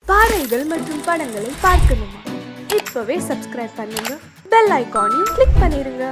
பாடல்கள் மற்றும் படங்களை பார்க்கணுமா? இப்பவே சப்ஸ்கிரைப் பண்ணுங்க, பெல் ஐகானையும் கிளிக் பண்ணிருங்க.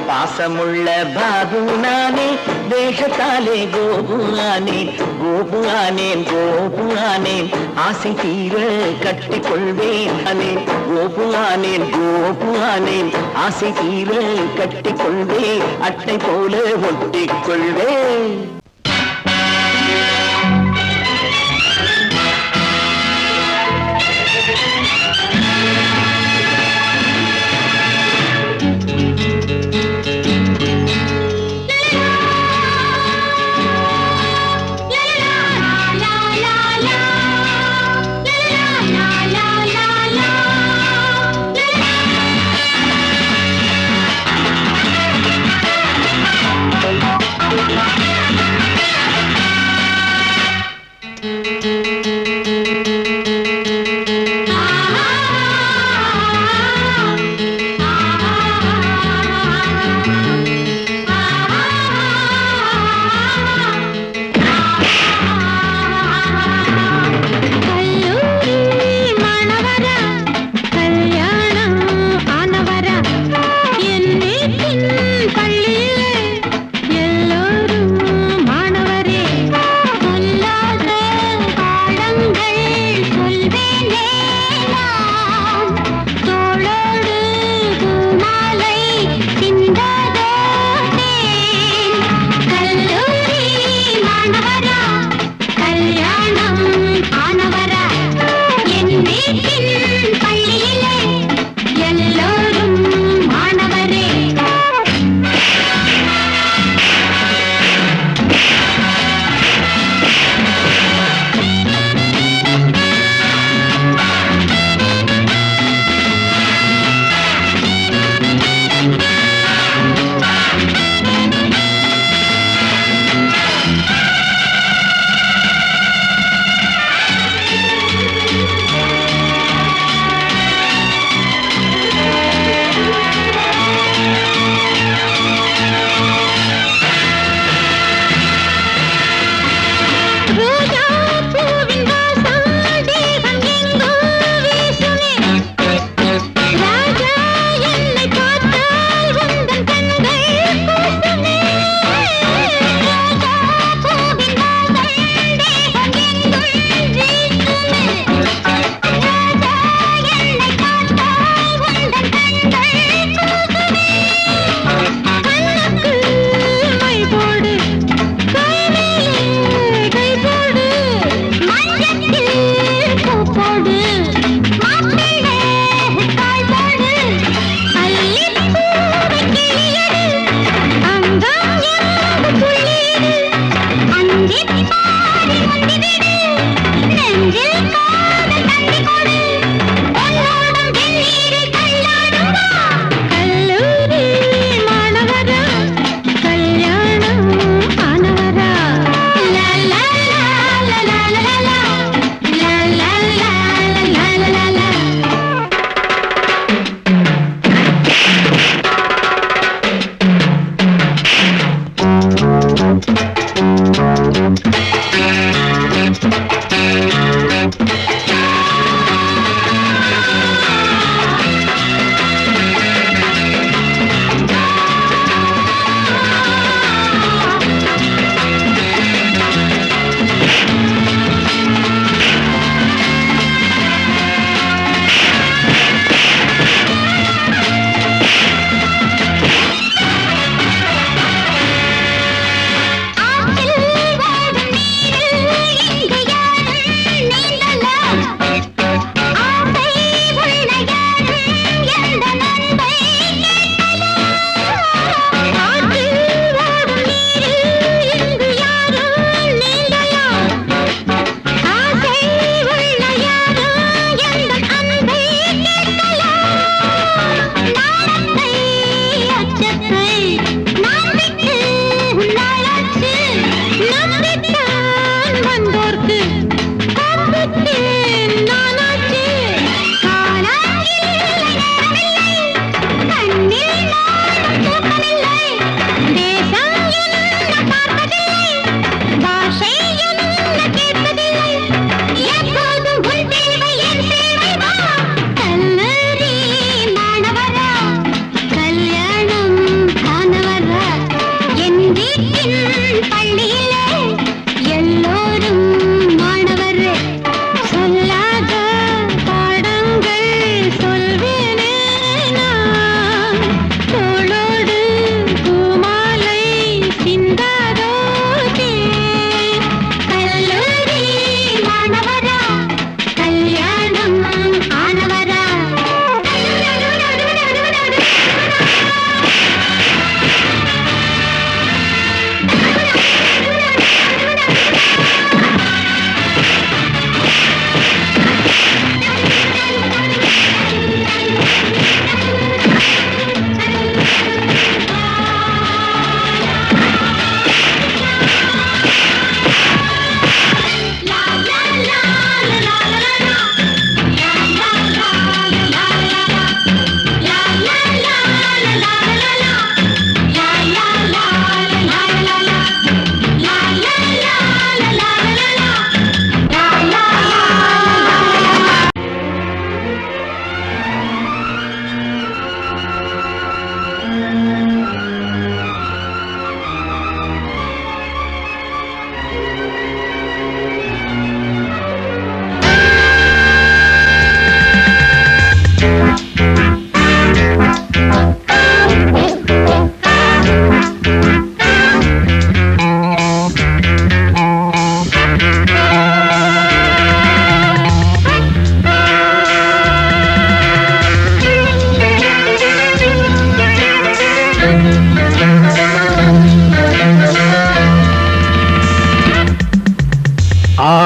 பாசமுள்ள பாபு நானே, தேசத்தாலே கோபு ஆனேன், கோபு ஆனேன், கோபு ஆனேன், ஆசை தீர கட்டிக் கொள்வேன் ஆனேன், கோபு ஆனேன், கோபு ஆனேன், ஆசை தீர கட்டிக் கொள்வேன், அட்டை போல ஒட்டிக் கொள்வேன். la la la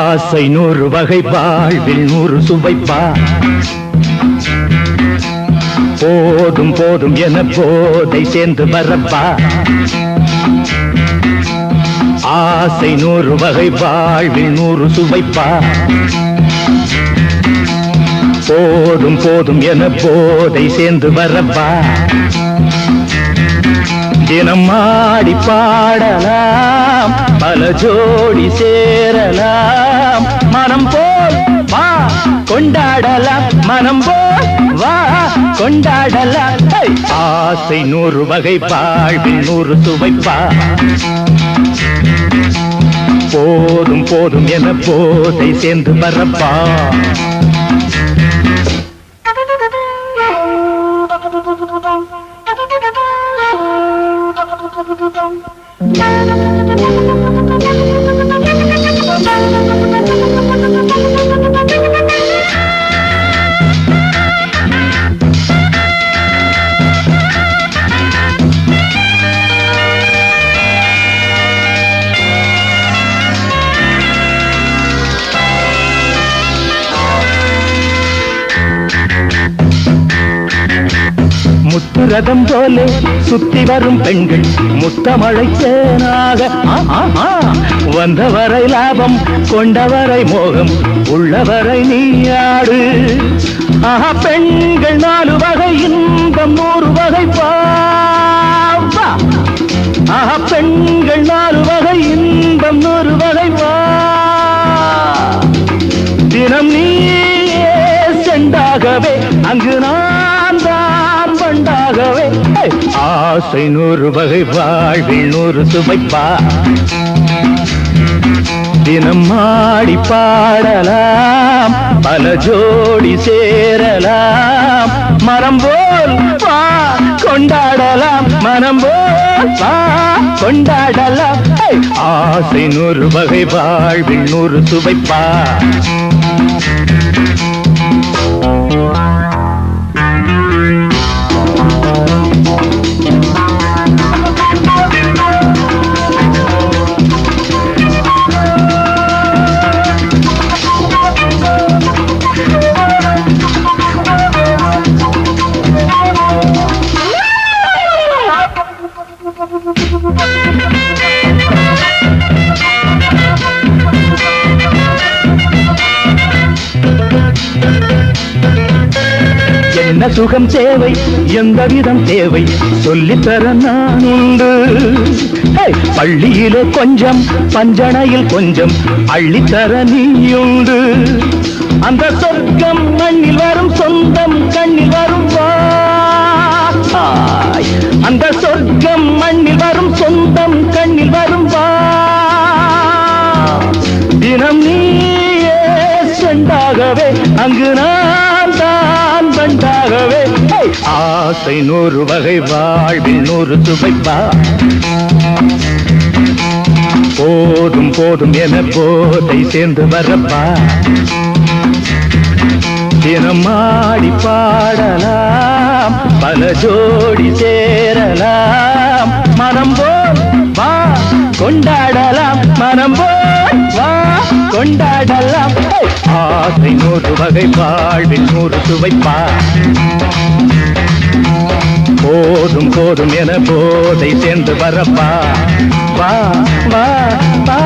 ஆசை 100 வகை வாழ்வில் 100 சுவைப்பா போதும் போதும் என போதை சேர்ந்து வரப்பா ஆசை 100 வகை வாழ்வில் 100 சுவைப்பா போதும் போதும் என போதை சேர்ந்து வரப்பா தினம் ஆடி பாடலாம் பல ஜோடி சேரலாம் மனம் போல் வா கொண்டாடலாம் மனம் போல் வா கொண்டாடலாம் ஆசை 100 வகை வாழ்வில் 100 சுவைப்பா போதும் போதும் என போதை சேர்ந்து வரப்பா முத்துரதம் போலே சுத்தி வரும் பெண்கள் முத்தமழை தேனாக வந்தவரை லாபம் கொண்டவரை மோகம் உள்ளவரை நீயாடு பெண்கள் 4 வகை இன்பம் 100 வகை பாவா பெண்கள் 4 வகை இன்பம் 100 வகை வா தினம் நீயே செண்டாகவே அங்கு நான் தான் வண்டாகவே ஆசை 100 வகை வாழ்வில் 100 சுவைப்பா தினம் ஆடி பாடலாம் பல ஜோடி சேரலாம் மனம் போல் வா கொண்டாடலாம் மனம் போல் வா கொண்டாடலாம் ஆசை 100 வகை வாழ்வில் 100 சுவைப்பா என்ன சுகம் தேவை எந்த விதம் தேவை சொல்லித்தர நான் உண்டு பள்ளியிலே கொஞ்சம் பஞ்சனையில் கொஞ்சம் அள்ளித்தர நீயுண்டு அந்த சொர்க்கம் மண்ணில் வரும் சொந்தம் கண்ணில் வரும் அந்த சொர்க்கம் மண்ணில் வரும் சொந்தம் கண்ணில் வரும் தினம் நீயே செண்டாகவே அங்கு நான் தான் வண்டாகவே ஆசை 100 வகை வாழ்வில் 100 சுவைப்பா போதும் போதும் என போதை சேர்ந்து வரப்பா தினம் ஆடி பாடலாம் பல ஜோடி சேரலாம் மனம் போல் வா கொண்டாடலாம் மனம் போல் வா கொண்டாடலாம் ஆசை 100 வகை வாழ்வில் 100 சுவைப்பா போதும் போதும் என போதை சேர்ந்து வரப்பா வா வா வா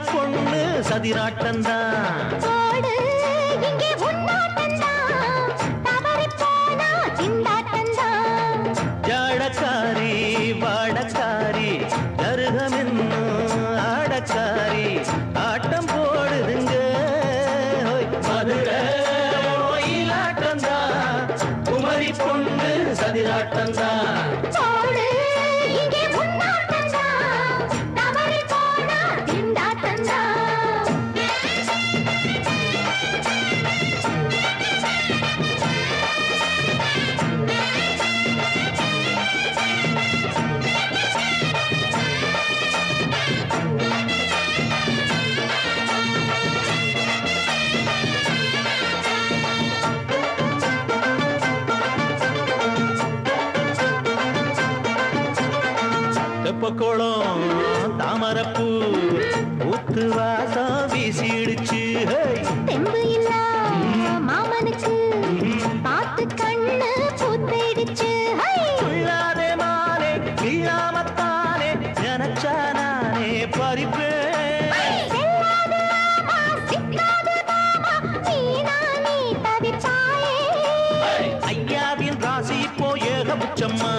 பொண்ணு சதிராட்டந்தா ஜாடக்காரி வாடக்காரி கருகமென்னு ஆடக்காரி ஆட்டம் போடுதுங்க மதுரை ஆட்டந்தா குமரி பொண்ணு சதிராட்டந்தா தெப்பக்குளம் தாமரப்பூ ஊத்து வாசம் வீசிடுச்சு. தெம்பு இல்ல மாமனுக்கு பார்த்து கண்ணு பூத்திடுச்சு. உள்ளாதே மானே இல்லாமத்தானே நினைச்சா நானே பறிப்பேன். ஐயாவின் ராசி இப்போ ஏகபட்சம்மா.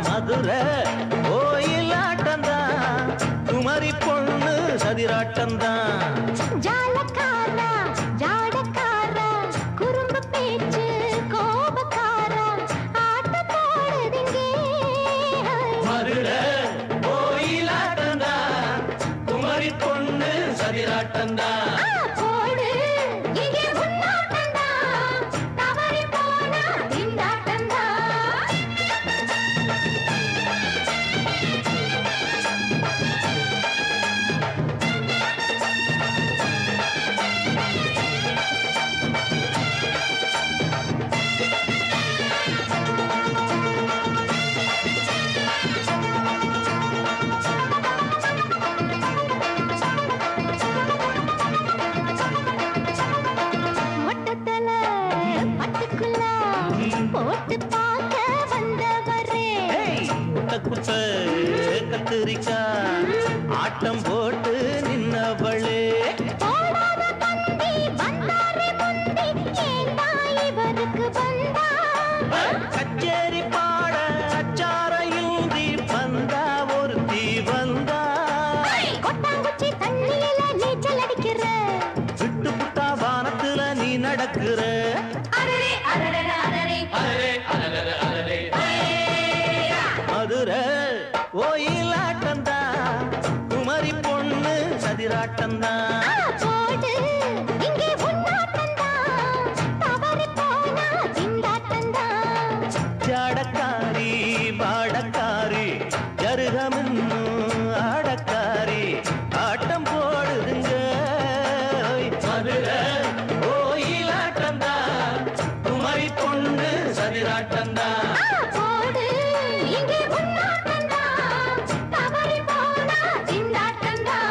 மதுரை கோயிலாட்டந்தான் குமரி பொண்ணு சதிராட்டந்தான். ஜாலக்காரா ஜாடக்காரா குறும்பு பேச்சு கோபக்காரா ஆட்ட போடுதுங்க. மதுரை கோயிலாட்டந்தான் குமரி பொண்ணு சதிராட்டந்தான். போடு இங்கே முன்னாட்டந்தான் தவறி போனா திண்டாட்டந்தான். மொட்டத்தல பட்டுக்குள்ள போட்டு பார்க்க வந்தவரே. குட்ட கத்திரிக்கா ஆட்டம் போட்டு நின்னவளே. போடாத பந்தி வந்தாரே முந்தி ஏண்டா இவருக்கு வந்தா. கச்சேரி பாட அச்சாரையுந்தி வந்தா ஒருத்தி வந்தா. கொட்டாங்குச்சி தண்ணியில நீச்சல் அடிக்கிற விட்டு புட்டா வானத்துல நீ நடக்கிற. அரரே அரரே அரரே மதுரை கோயிலாட்டந்தா குமரி பொண்ணு சதிராட்டந்தா. போடு இங்கே முன்னாட்டந்தான் தவறி போனா திண்டாட்டந்தான். ஜாடக்காரி பாடக்காரி ஜருகமின்னு ஆடக்காரி ஆட்டம் போடுதுங்க. மதுரை கோயிலாட்டந்தா குமரி பொண்ணு சதிராட்டந்தா. போடு இங்கே முன்னாட்டந்தான் தவறி போனா திண்டாட்டந்தான்.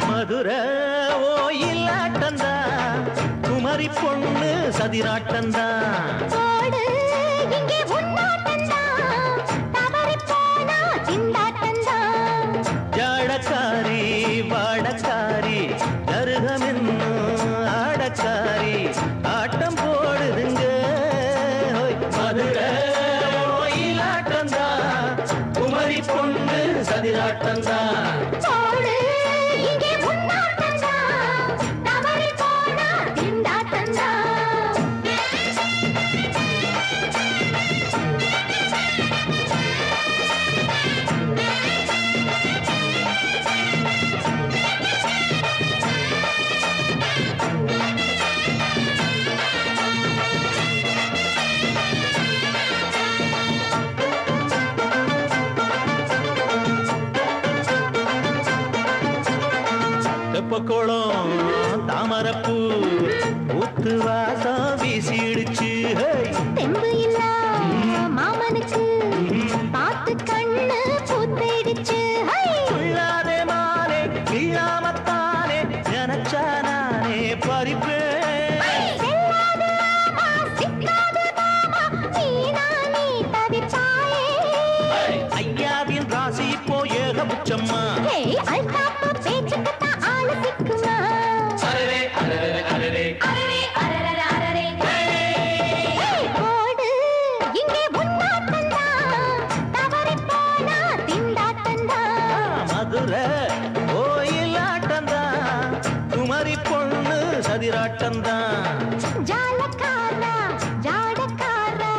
மதுரை கோயிலாட்டந்தா குமரி பொண்ணு சதிராட்டந்தா. போடு இங்கே முன்னாட்டந்தான் தவறி போனா திண்டாட்டந்தான். ஜாடக்காரி பாடக்காரி ஜருகமின்னு ஆடக்காரி ஆட்டம் போடுதுங்க. மதுரை கோயிலாட்டந்தா குமரி பொண்ணு சதிராட்டந்தா. போடு இங்கே முன்னாட்டந்தான் தவறி போனா திண்டாட்டந்தான். தெப்பக்குளம் தாமரப்பூ ஊத்து வாசம் வீசிடுச்சு. தெம்பு இல்ல மாமனுக்கு பார்த்து கண்ணு பூத்திடுச்சு. உள்ளாதே மானே இல்லாமத்தானே சதிராட்டம்தான். ஜாலக்காரா ஜாடக்காரா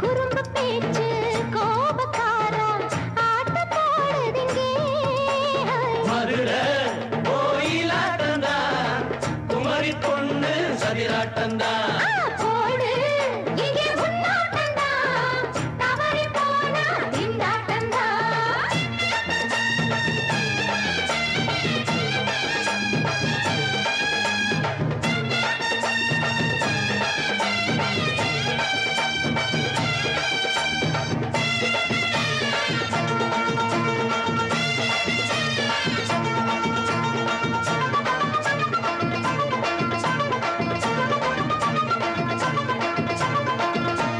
குறும்பு பேச்சு கோபக்காரா ஆட்ட போடுதுங்கே மதுரை கோயிலாட்டம்தான், குமரி பொண்ணு சதிராட்டம்தான். போடு இங்கே உன்னாட்டம்தான் தவறி போனா திண்டாட்டம்தான்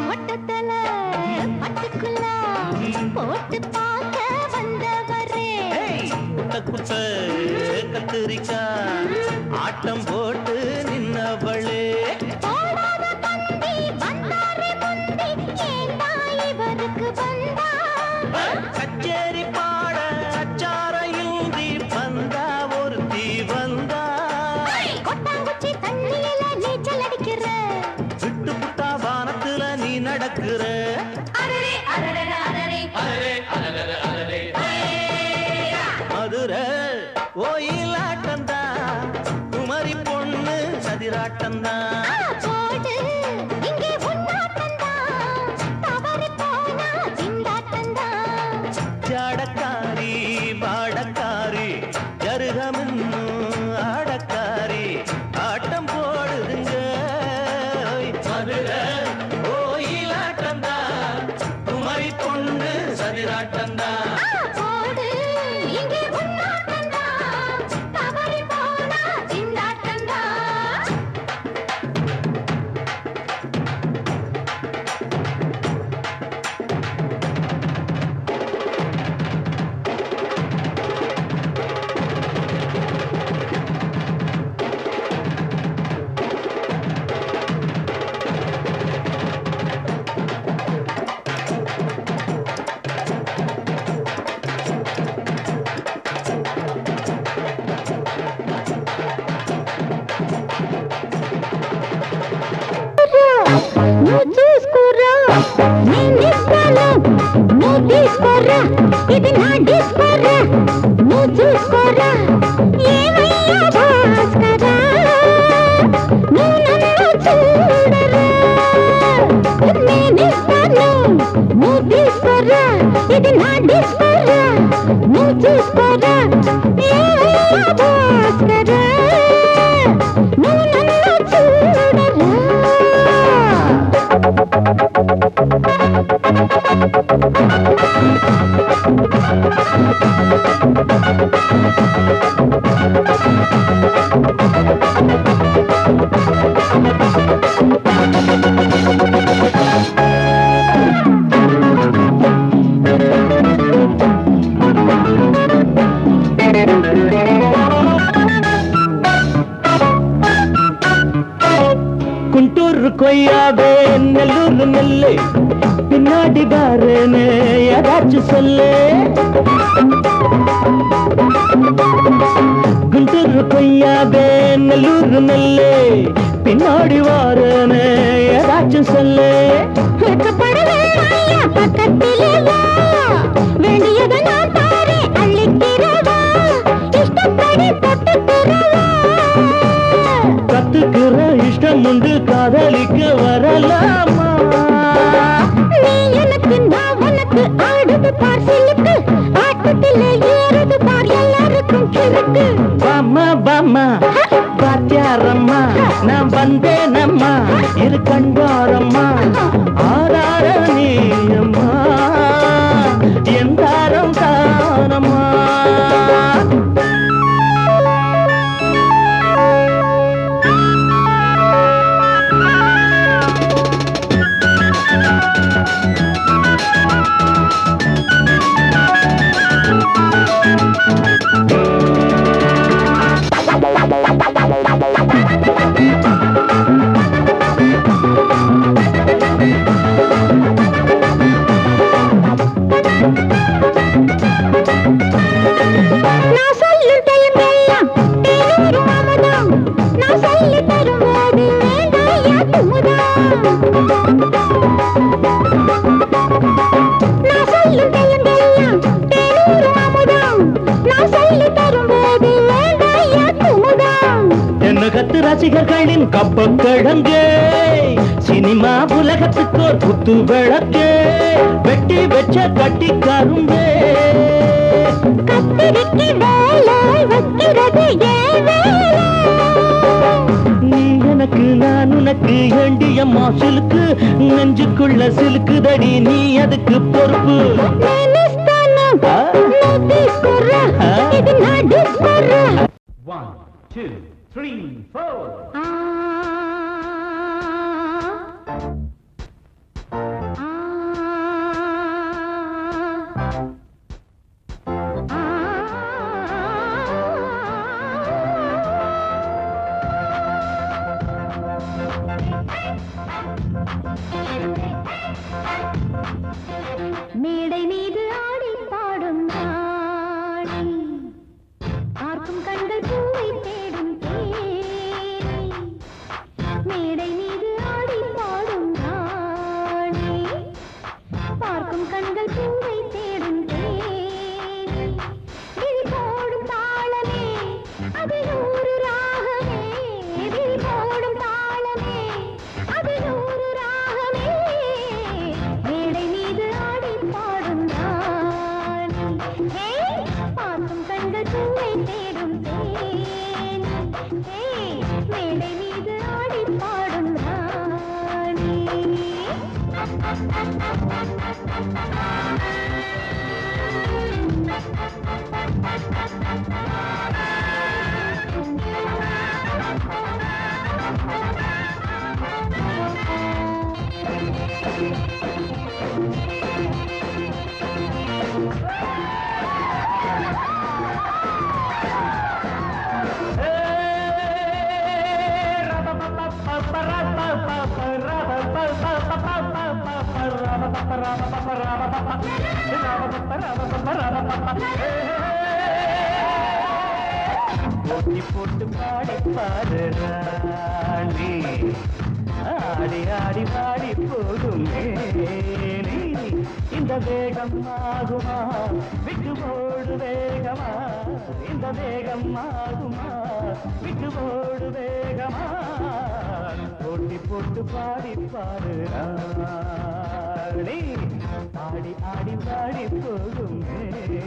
மொட்டத்தல பட்டுக்குள்ள போட்டு பார்க்க வந்தவரே குட்ட குட்ட கத்திரிக்கா ஆட்டம் போட்டு நின்னவளே. போடாத பந்தி வந்தாரே முந்தி ஏண்டா இவருக்கு வந்தா கச்சேரி பாட அச்சாரையுந்தி வந்தா ஒருத்தி வந்தா. கொட்டாங்குச்சி தண்ணியில நீச்சல் அடிக்கிற விட்டு புட்டா வானத்துல நீ நடக்கிற. அரரே அரரே அரரே மதுரை கோயிலாட்டம்தான், குமரி பொண்ணு சதிராட்டம்தான். போடு இங்கே உன்னாட்டம்தான் தவறி போனா திண்டாட்டம்தான் ஜாடக்காரி பாடக்காரி ஜருகமின்னு ஆடக்காரி ஆட்டம் போடுதுங்க. மதுரை கோயிலாட்டம்தான், குமரி பொண்ணு சதிராட்டம்தான். போடு இங்கே உன்னாட்டம்தான் தவறி போனா திண்டாட்டம்தான் నువ్వు చూసుకోరా నేను ఇస్తాను నువ్వు తీసుకోరా ఇది నా డిస్కోరా నువ్వు చూసుకోరా ఏమయ్యా భాస్కరా నువ్వు నన్ను చూడరా నేను ఇస్తాను నువ్వు తీసుకోరా ఇది నా డిస్కోరా నువ్వు చూసుకోరా ఏమయ్యా భాస్కరా నువ్వు నన్ను చూడరా குண்டூர் கொய்யாவே நெல்லூர் நெல்லை பின்னாடி காரனே ஏதாச்சும் சொல்லு. குண்டூர் கொய்யாவே நெல்லூர் நெல்லை பின்னாடி வாரனே ஏதாச்சும் சொல்லு. பக்கத்திலே வா வேண்டியதை நான் பாரு அள்ளிக்கிறவா இஷ்டப்படி தொட்டுக்கிறவா கத்துக்கிற இஷ்டம் உண்டு காதலிக்க வரலாமா. நீ எனக்கு நான் உனக்கு ஆடுது பார் சிலுக்கு ஆட்டத்திலே ஏறுது பார் எல்லாருக்கும் கிறுக்கு பாமா பாமா பாத்தியாரம்மா நான் வந்தேனம்மா இரு கண்டாரம்மா ஆதார நீயம்மா எந்தாரம் தானம்மா. ரசிகர்களின் கப்பக்கிழங்கே சினிமா உலகத்துக்கு ஒரு புத்து விளக்கே வெட்டி வச்ச கட்டி கரும்பே கத்திரிக்கு வேலை வைக்கிறது ஏன் வேலை? நீ எனக்கு நான் உனக்கு ஏண்டியம்மா சிலுக்கு நெஞ்சுக்குள்ள சிலுக்குதடி நீ அதுக்கு பொறுப்பு நேனிஸ்தானம், நோட்டீஸ் குர்ரா, இது நாடு குர்ரா. 1 2 3 4 ஆ, ஆ, மேடை மீது ஆடி பாடும் ராணி, பார்க்கும் கண்கள் பூவை தேடும் தேனி. மேடை மீது ஆடி பாடும் ராணி, பார்க்கும் கண்கள் பூவை தேடும் தேனி. விழி போடும் தாளமே அது நூறு ராகமே, விழி போடும் தாளமே அது நூறு ராகமே. மேடை மீது ஆடி பாடும் ராணி, பார்க்கும் கண்கள் பூவை தேடும் தேனி. மேடை மீது ஆடி பாடும் ராணி. போட்டி போட்டு பாடி பாடு ராணி, ஆடி ஆடி பாடி போடும் மேனி. இந்த வேகம் ஆகுமா விட்டு ஓடு வேகமா, இந்த வேகம் ஆகுமா விட்டு ஓடு வேகமா. போட்டி போட்டு பாடி பாடு ராணி, ஆடி ஆடி பாடி போடும் மேனி.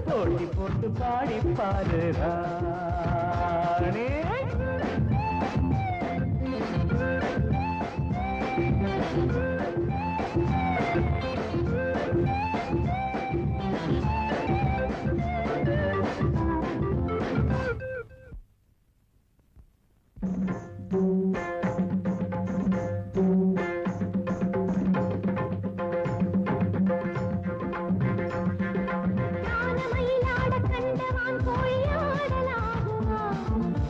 போட்டி போட்டு பாடி பாரு ராணி. கானமயிலாட கண்டவான் கோழி ஆடலாகுமா,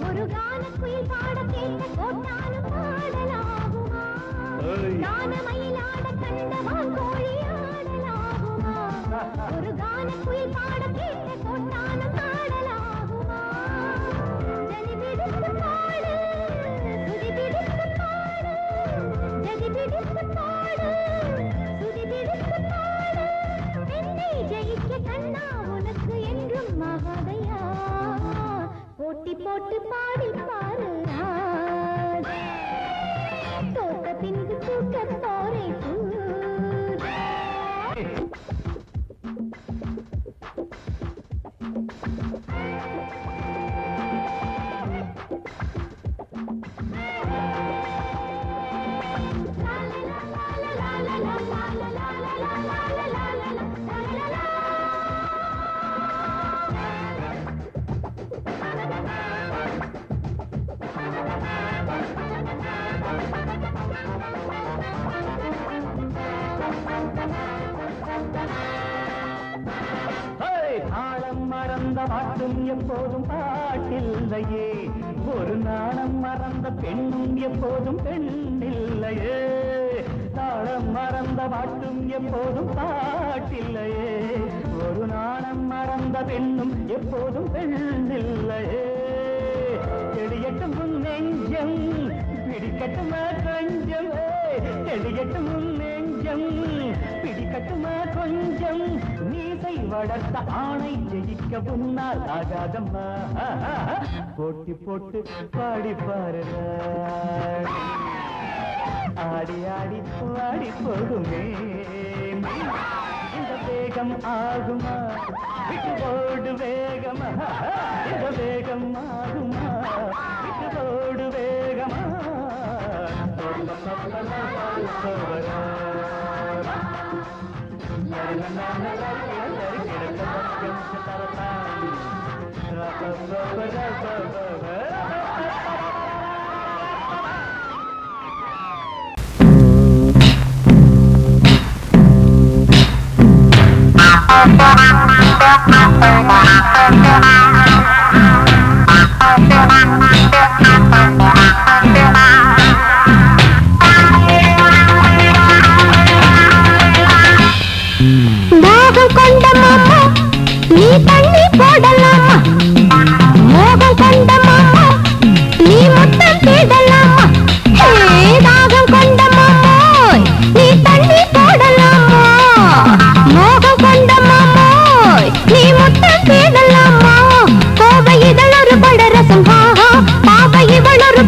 ஒரு கானக்குயில் பாட கேட்ட கோட்டானும் பாடலாகுமா. கானமயிலாட கண்டவான் கோழி ஆடலாகுமா, ஒரு கானக்குயில் பாட கேட்ட கோட்டானும் பாடலாகுமா. ஜதி பிடித்து பாடு, சுதி பிடித்து பாடு, ஜதி பிடித்து பாடு, சுதி பிடித்து பாடு. என்னை ஜெயிக்க கண்ணா உனக்கு என்றும் மகாதையா, போட்டி போட்டு பாடி பாரு ராஜா. தோத்த பின்பு தூக்க போரே பூஜா. தாளம் மறந்த பாட்டும் எப்போதும் பாட்டில்லையே, ஒரு நாணம் மறந்த பெண்ணும் எப்போதும் பெண்ணில்லையே. தாளம் மறந்த பாட்டும் எப்போதும் பாட்டில்லையே, ஒரு நாணம் மறந்த பெண்ணும் எப்போதும் பெண்ணில்லையே. தெளியட்டும் உன் நெஞ்சம் பிடிக்கட்டுமா கொஞ்சம், தெளியட்டும் உன் நெஞ்சம் பிடிக்கட்டுமா கொஞ்சம். நீசை வளர்த்த ஆணை ஜெயிக்க உன்னால் ஆகாதம்மா. போட்டி போட்டு பாடி பாருங்க, ஆடி ஆடி பாடி போகுமே. இந்த வேகம் ஆகுமா, விட்டு ஓடு வேகமா, இந்த வேகம் ஆகுமா, விட்டு ஓடு வேகமா. தாகம் கொண்ட மாமா நீ தண்ணி போடலாமா, மோகம் கொண்ட மாமா நீ முத்தம் தேடலாமா. தாகம் கொண்ட மாமா நீ தண்ணி போடலாமா, மோகம் கொண்ட மாமா நீ முத்தம் தேடலாமா. கோவை இதழ் ஒரு படரசம், பாவை இவள் ஒரு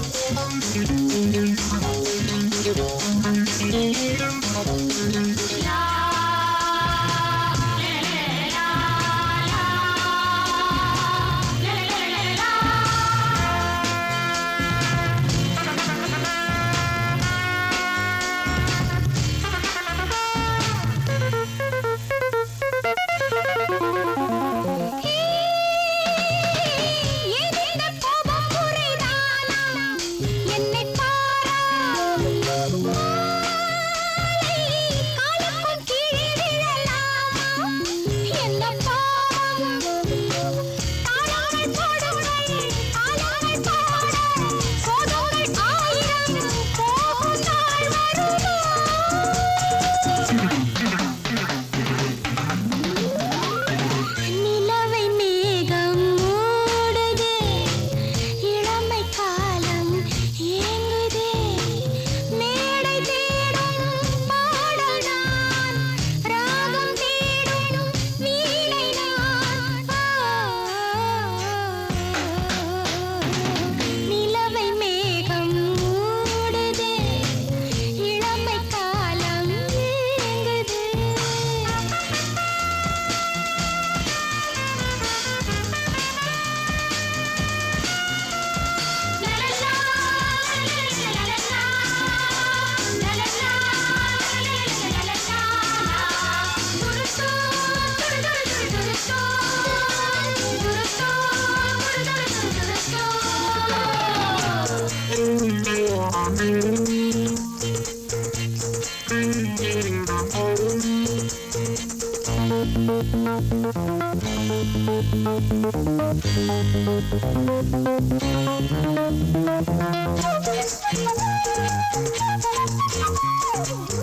Thank you.